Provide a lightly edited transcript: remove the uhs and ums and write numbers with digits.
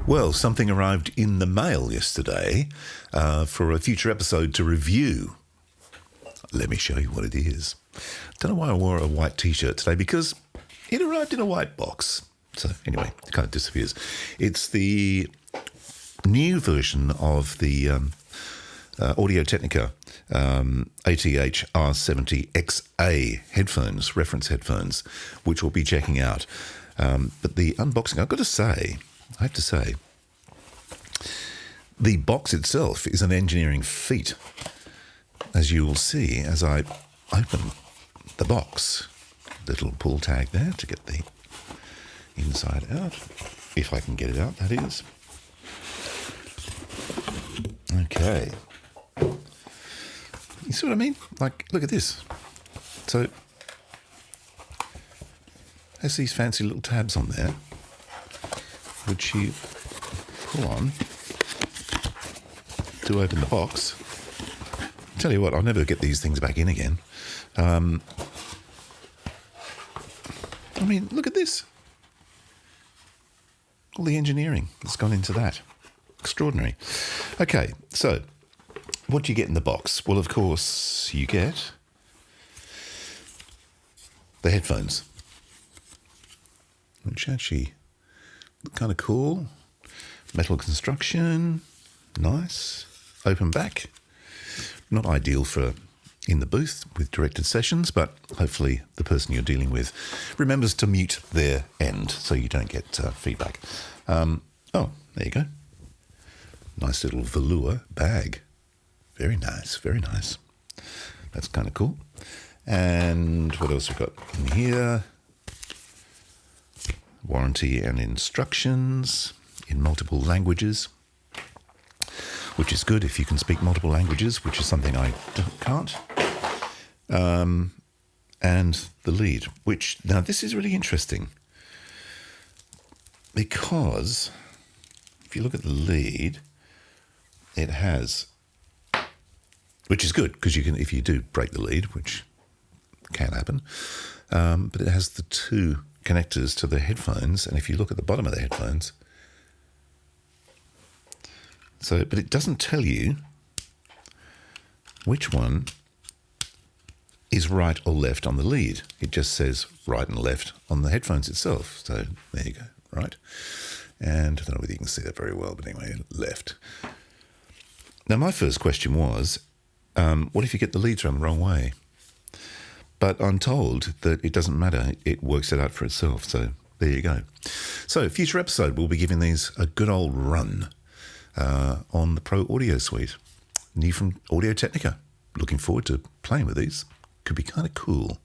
Well, something arrived in the mail yesterday for a future episode to review. Let me show you what it is. Don't know why I wore a white T-shirt today, because it arrived in a white box. So anyway, it kind of disappears. It's the new version of the Audio-Technica ATH-R70xa headphones, reference headphones, which we'll be checking out. But the unboxing, I have to say, the box itself is an engineering feat, as you will see as I open the box. Little pull tag there to get the inside out, if I can get it out, that is. Okay. You see what I mean? Like, look at this. So, has these fancy little tabs on there, which you pull on to open the box. Tell you what, I'll never get these things back in again. I mean, look at this. All the engineering that's gone into that. Extraordinary. Okay, so what do you get in the box? Well, of course, you get the headphones, which actually look kind of cool. Metal construction, nice. Open back. Not ideal for in the booth with directed sessions, but hopefully the person you're dealing with remembers to mute their end so you don't get feedback. Oh, there you go. Nice little velour bag. Very nice, very nice. That's kind of cool. And what else we've got in here? Warranty and instructions in multiple languages, which is good if you can speak multiple languages, which is something I can't. And the lead, which, now this is really interesting, because if you look at the lead, it has, which is good, because you can, if you do break the lead, which can happen, but it has the two connectors to the headphones, and if you look at the bottom of the headphones, so, but it doesn't tell you which one is right or left on the lead. It just says right and left on the headphones itself. So there you go, right? And I don't know whether you can see that very well, but anyway, left. Now, my first question was, what if you get the leads around the wrong way? But I'm told that it doesn't matter. It works it out for itself. So there you go. So future episode, we'll be giving these a good old run on the Pro Audio Suite, new from Audio-Technica. Looking forward to playing with these. Could be kind of cool.